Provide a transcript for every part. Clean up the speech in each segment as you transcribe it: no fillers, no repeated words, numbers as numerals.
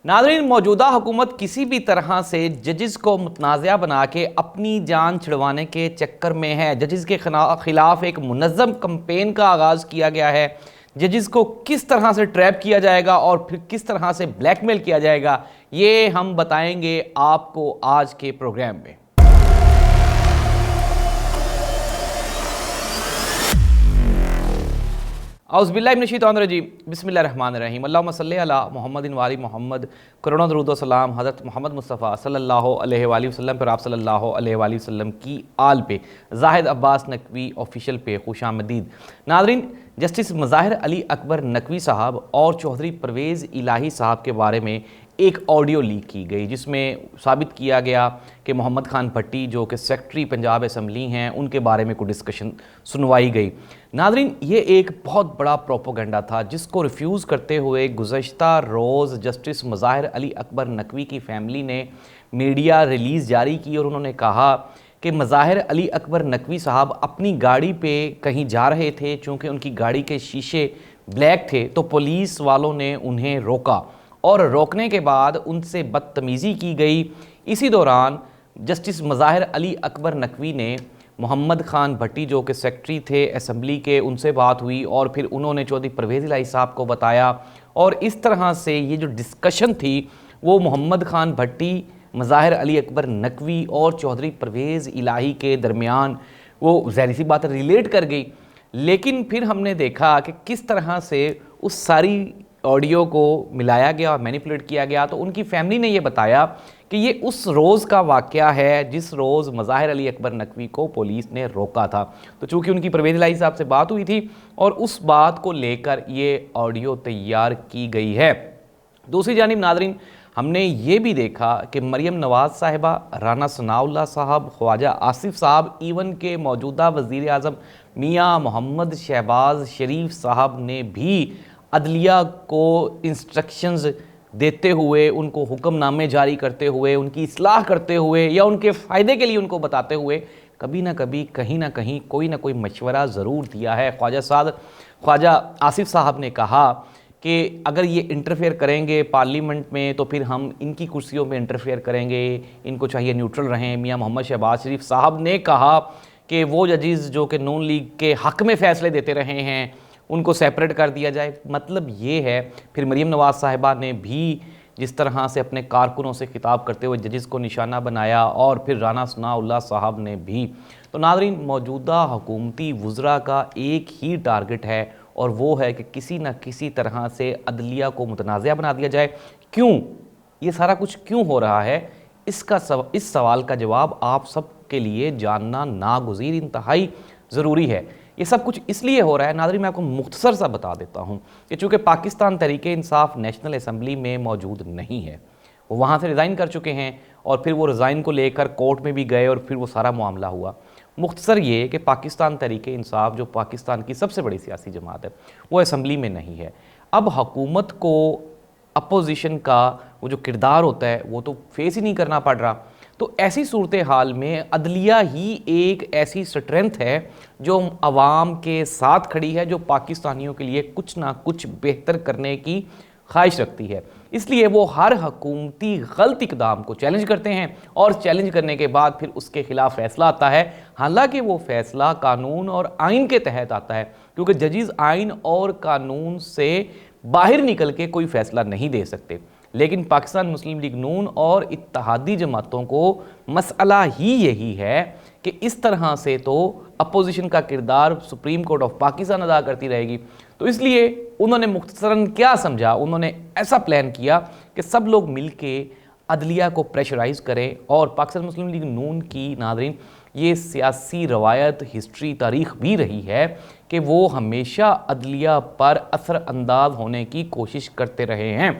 नाज़रीन, मौजूदा हुकूमत किसी भी तरह से जजेस को मुतनाज़ा बना के अपनी जान छिड़वाने के चक्कर में है। जजेस के खिलाफ एक मुनज़्ज़म कैंपेन का आगाज़ किया गया है। जजेस को किस तरह से ट्रैप किया जाएगा और फिर किस तरह से ब्लैकमेल किया जाएगा, ये हम बताएंगे आपको आज के प्रोग्राम में। औज़ुबिल्लाहि मिनश्शैतानिर्रजीम, बिस्मिल्लाहिर्रहमानिर्रहीम, अल्लाहुम्मा सल्लि अला मुहम्मदिन व आलि मुहम्मद, करोड़ों दरूद व सलाम हज़रत मोहम्मद मुस्तफ़ा सल्लल्लाहु अलैहि वसल्लम पर, आप सल्लल्लाहु अलैहि वसल्लम की आल पे, ज़ाहिद अब्बास नकवी ऑफिशियल पे खुशामदीद। नाज़रीन, जस्टिस मज़ाहिर अली अकबर नकवी साहब और चौधरी परवेज़ इलाही साहब के बारे में एक ऑडियो लीक की गई, जिसमें साबित किया गया कि मोहम्मद खान भट्टी जो कि सेक्रेटरी पंजाब असम्बली हैं, उनके बारे में कोई डिस्कशन सुनवाई गई। नाज़रीन, ये एक बहुत बड़ा प्रोपोगंडा था जिसको रिफ्यूज़ करते हुए गुज़श्ता रोज़ जस्टिस मज़ाहिर अली अकबर नकवी की फ़ैमिली ने मीडिया रिलीज़ जारी की और उन्होंने कहा कि मज़ाहिर अली अकबर नकवी साहब अपनी गाड़ी पे कहीं जा रहे थे। चूँकि उनकी गाड़ी के शीशे ब्लैक थे तो पुलिस वालों ने उन्हें रोका और रोकने के बाद उनसे बदतमीज़ी की गई। इसी दौरान जस्टिस मज़ाहिर अली अकबर नकवी ने मोहम्मद खान भट्टी जो कि सेक्रेटरी थे असम्बली के, उनसे बात हुई और फिर उन्होंने चौधरी परवेज़ इलाही साहब को बताया और इस तरह से ये जो डिस्कशन थी वो मोहम्मद खान भट्टी, मज़ाहिर अली अकबर नकवी और चौधरी परवेज़ इलाही के दरमियान वो ज़ाहिर सी बात रिलेट कर गई। लेकिन फिर हमने देखा कि किस तरह से उस सारी ऑडियो को मिलाया गया और मैनिपुलेट किया गया। तो उनकी फैमिली ने ये बताया कि ये उस रोज़ का वाक़या है जिस रोज़ मज़ाहिर अली अकबर नकवी को पुलिस ने रोका था। तो चूँकि उनकी परवेज़ इलाही साहब से बात हुई थी और उस बात को लेकर ये ऑडियो तैयार की गई है। दूसरी जानिब नाज़रीन, हमने ये भी देखा कि मरियम नवाज़ साहिबा, राना सनाउल्लाह साहब, ख्वाजा आसिफ साहब, इवन के मौजूदा वज़ीर आज़म मियाँ मोहम्मद शहबाज शरीफ साहब ने भी अदलिया को इंस्ट्रक्शंस देते हुए, उनको हुक्मनामे जारी करते हुए, उनकी इस्लाह करते हुए या उनके फ़ायदे के लिए उनको बताते हुए कभी ना कभी कहीं ना कहीं कोई ना कोई मशवरा ज़रूर दिया है। ख्वाजा आसिफ साहब ने कहा कि अगर ये इंटरफेयर करेंगे पार्लियामेंट में तो फिर हम इनकी कुर्सियों में इंटरफेयर करेंगे, इनको चाहिए न्यूट्रल रहें। मियाँ मोहम्मद शहबाज शरीफ साहब ने कहा कि वो जजेस जो कि नून लीग के हक़ में फ़ैसले देते रहे हैं उनको सेपरेट कर दिया जाए। मतलब ये है। फिर मरियम नवाज़ साहिबा ने भी जिस तरह से अपने कारकुनों से खिताब करते हुए जजेस को निशाना बनाया और फिर राना सनाउल्लाह साहब ने भी। तो नाज़रीन, मौजूदा हुकूमती वज़रा का एक ही टारगेट है और वो है कि किसी न किसी तरह से अदलिया को मुतनाज़ा बना दिया जाए। क्यों ये सारा कुछ क्यों हो रहा है, इस सवाल का जवाब आप सब के लिए जानना नागुज़ीर इंतहाई ज़रूरी है। ये सब कुछ इसलिए हो रहा है नाज़रीन, मैं आपको मुख्तसर सा बता देता हूँ कि चूँकि पाकिस्तान तहरीक इंसाफ नेशनल असम्बली में मौजूद नहीं है, वो वहाँ से रिज़ाइन कर चुके हैं और फिर वो रिज़ाइन को लेकर कोर्ट में भी गए और फिर वो सारा मामला हुआ। मुख्तसर ये कि पाकिस्तान तहरीक इंसाफ जो पाकिस्तान की सबसे बड़ी सियासी जमात है वो असम्बली में नहीं है। अब हुकूमत को अपोजिशन का वो जो किरदार होता है वो तो फेस ही नहीं करना पड़ रहा। तो ऐसी सूरत हाल में अदलिया ही एक ऐसी स्ट्रेंथ है जो अवाम के साथ खड़ी है, जो पाकिस्तानियों के लिए कुछ ना कुछ बेहतर करने की ख्वाहिश रखती है। इसलिए वो हर हुकूमती गलत इक़दाम को चैलेंज करते हैं और चैलेंज करने के बाद फिर उसके ख़िलाफ़ फ़ैसला आता है। हालांकि वो फ़ैसला कानून और आइन के तहत आता है, क्योंकि जजेस आइन और कानून से बाहर निकल के कोई फ़ैसला नहीं दे सकते। लेकिन पाकिस्तान मुस्लिम लीग नून और इत्तेहादी जमातों को मसला ही यही है कि इस तरह से तो अपोजिशन का किरदार सुप्रीम कोर्ट ऑफ पाकिस्तान अदा करती रहेगी। तो इसलिए उन्होंने मुख्तसरन क्या समझा, उन्होंने ऐसा प्लान किया कि सब लोग मिल के अदलिया को प्रेशराइज़ करें। और पाकिस्तान मुस्लिम लीग नून की नाज़रीन ये सियासी रवायत, हिस्ट्री, तारीख़ भी रही है कि वो हमेशा अदलिया पर असर अंदाज होने की कोशिश करते रहे हैं।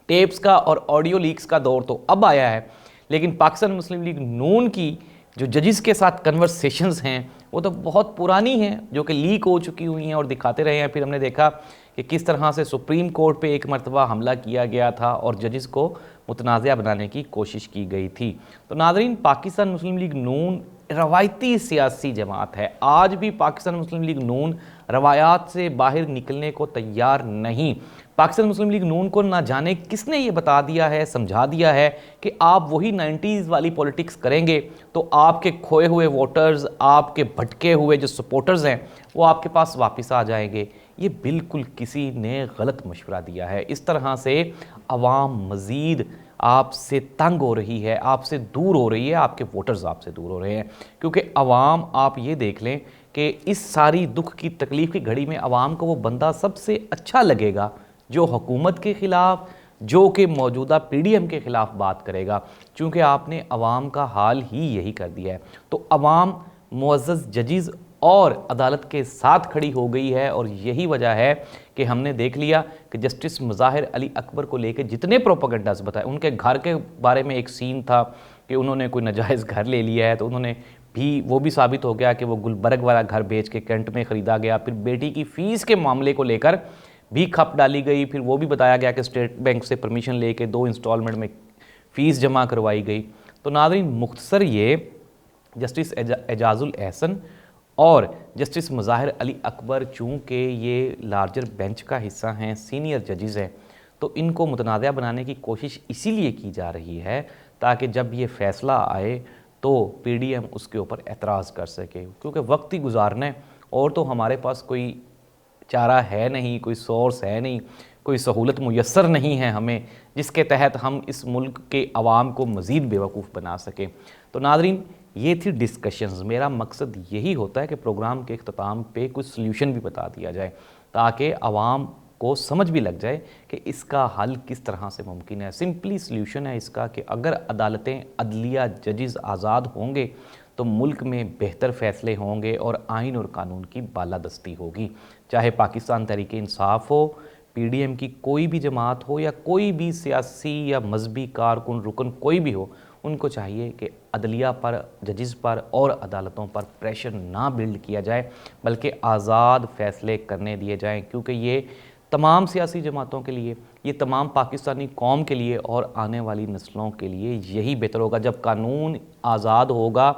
टेप्स का और ऑडियो लीक्स का दौर तो अब आया है, लेकिन पाकिस्तान मुस्लिम लीग नून की जो जजेस के साथ कन्वर्सेशंस हैं वो तो बहुत पुरानी हैं, जो कि लीक हो चुकी हुई हैं और दिखाते रहे हैं। फिर हमने देखा कि किस तरह से सुप्रीम कोर्ट पे एक मरतबा हमला किया गया था और जजेस को मुतनाज़ा बनाने की कोशिश की गई थी। तो नाज़रीन, पाकिस्तान मुस्लिम लीग नून रवायती सियासी जमात है। आज भी पाकिस्तान मुस्लिम लीग नून रवायात से बाहर निकलने को तैयार नहीं। پاکستان مسلم لیگ نون کو نہ جانے کس نے یہ بتا دیا ہے، سمجھا دیا ہے کہ آپ وہی 90s والی پولیٹکس کریں گے تو آپ کے کھوئے ہوئے ووٹرز، آپ کے بھٹکے ہوئے جو سپورٹرز ہیں وہ آپ کے پاس واپس آ جائیں گے۔ یہ بالکل کسی نے غلط مشورہ دیا ہے۔ اس طرح سے عوام مزید آپ سے تنگ ہو رہی ہے، آپ سے دور ہو رہی ہے، آپ کے ووٹرز آپ سے دور ہو رہے ہیں، کیونکہ عوام، آپ یہ دیکھ لیں کہ اس ساری دکھ کی تکلیف کی گھڑی میں عوام کو وہ بندہ سب سے اچھا لگے گا جو حکومت کے خلاف، جو کہ موجودہ پی ڈی ایم کے خلاف بات کرے گا، چونکہ آپ نے عوام کا حال ہی یہی کر دیا ہے۔ تو عوام معزز ججز اور عدالت کے ساتھ کھڑی ہو گئی ہے، اور یہی وجہ ہے کہ ہم نے دیکھ لیا کہ جسٹس مظاہر علی اکبر کو لے کے جتنے پروپیگنڈاز بتائے، ان کے گھر کے بارے میں ایک سین تھا کہ انہوں نے کوئی ناجائز گھر لے لیا ہے، تو انہوں نے وہ بھی ثابت ہو گیا کہ وہ گلبرگ والا گھر بیچ کے کینٹ میں خریدا گیا۔ پھر بیٹی کی فیس کے معاملے کو لے کر بھی کھپ ڈالی گئی، پھر وہ بھی بتایا گیا کہ اسٹیٹ بینک سے پرمیشن لے کے 2 انسٹالمنٹ میں فیس جمع کروائی گئی۔ تو ناظرین، مختصر یہ جسٹس اعجاز الاحسن اور جسٹس مظاہر علی اکبر چونکہ یہ لارجر بینچ کا حصہ ہیں، سینئر ججز ہیں، تو ان کو متنازع بنانے کی کوشش اسی لیے کی جا رہی ہے تاکہ جب یہ فیصلہ آئے تو پی ڈی ایم اس کے اوپر اعتراض کر سکے، کیونکہ وقت ہی گزارنا ہے اور تو ہمارے پاس کوئی چارہ ہے نہیں، کوئی سورس ہے نہیں، کوئی سہولت میسر نہیں ہے ہمیں جس کے تحت ہم اس ملک کے عوام کو مزید بیوقوف بنا سکیں۔ تو ناظرین، یہ تھی ڈسکشنز۔ میرا مقصد یہی ہوتا ہے کہ پروگرام کے اختتام پہ کچھ سلیوشن بھی بتا دیا جائے تاکہ عوام کو سمجھ بھی لگ جائے کہ اس کا حل کس طرح سے ممکن ہے۔ سمپلی سلیوشن ہے اس کا کہ اگر عدالتیں، عدلیہ، ججز آزاد ہوں گے تو ملک میں بہتر فیصلے ہوں گے اور آئین اور قانون کی بالادستی ہوگی، چاہے پاکستان تحریک انصاف ہو، پی ڈی ایم کی کوئی بھی جماعت ہو، یا کوئی بھی سیاسی یا مذہبی کارکن رکن کوئی بھی ہو، ان کو چاہیے کہ عدلیہ پر، ججز پر اور عدالتوں پر پریشر نہ بلڈ کیا جائے بلکہ آزاد فیصلے کرنے دیے جائیں، کیونکہ یہ تمام سیاسی جماعتوں کے لیے، یہ تمام پاکستانی قوم کے لیے اور آنے والی نسلوں کے لیے یہی بہتر ہوگا۔ جب قانون آزاد ہوگا،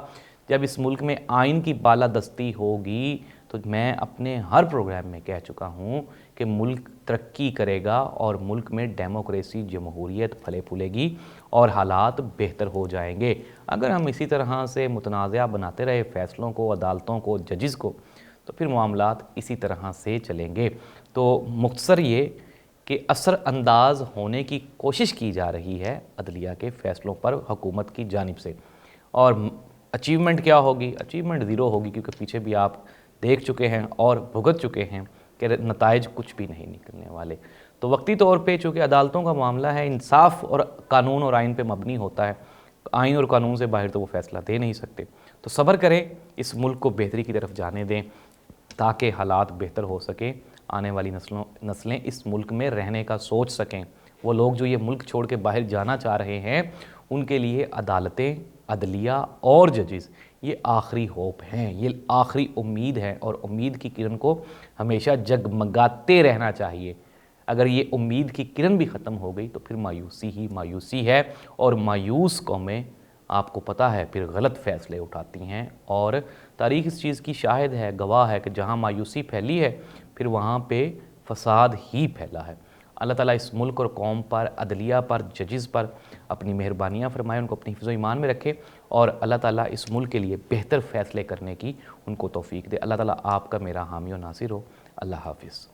جب اس ملک میں آئین کی بالادستی ہوگی، تو میں اپنے ہر پروگرام میں کہہ چکا ہوں کہ ملک ترقی کرے گا اور ملک میں ڈیموکریسی، جمہوریت پھلے پھولے گی اور حالات بہتر ہو جائیں گے۔ اگر ہم اسی طرح سے متنازع بناتے رہے فیصلوں کو، عدالتوں کو، ججز کو، تو پھر معاملات اسی طرح سے چلیں گے۔ تو مختصر یہ کہ اثر انداز ہونے کی کوشش کی جا رہی ہے عدلیہ کے فیصلوں پر حکومت کی جانب سے، اور اچیومنٹ کیا ہوگی؟ اچیومنٹ زیرو ہوگی، کیونکہ پیچھے بھی آپ دیکھ چکے ہیں اور بھگت چکے ہیں کہ نتائج کچھ بھی نہیں نکلنے والے۔ تو وقتی طور پہ چونکہ عدالتوں کا معاملہ ہے، انصاف اور قانون اور آئین پہ مبنی ہوتا ہے، آئین اور قانون سے باہر تو وہ فیصلہ دے نہیں سکتے۔ تو صبر کریں، اس ملک کو بہتری کی طرف جانے دیں تاکہ حالات بہتر ہو سکیں، آنے والی نسلیں اس ملک میں رہنے کا سوچ سکیں۔ وہ لوگ جو یہ ملک چھوڑ کے باہر جانا چاہ رہے ہیں، ان کے لیے عدالتیں، عدلیہ اور ججز یہ آخری ہوپ ہیں، یہ آخری امید ہے، اور امید کی کرن کو ہمیشہ جگمگاتے رہنا چاہیے۔ اگر یہ امید کی کرن بھی ختم ہو گئی تو پھر مایوسی ہی مایوسی ہے، اور مایوس قومیں، آپ کو پتہ ہے، پھر غلط فیصلے اٹھاتی ہیں، اور تاریخ اس چیز کی شاہد ہے، گواہ ہے کہ جہاں مایوسی پھیلی ہے پھر وہاں پہ فساد ہی پھیلا ہے۔ اللہ تعالیٰ اس ملک اور قوم پر، عدلیہ پر، ججز پر اپنی مہربانیاں فرمائے، ان کو اپنی حفظ و ایمان میں رکھے، اور اللہ تعالیٰ اس ملک کے لیے بہتر فیصلے کرنے کی ان کو توفیق دے۔ اللہ تعالیٰ آپ کا میرا حامی و ناصر ہو۔ اللہ حافظ۔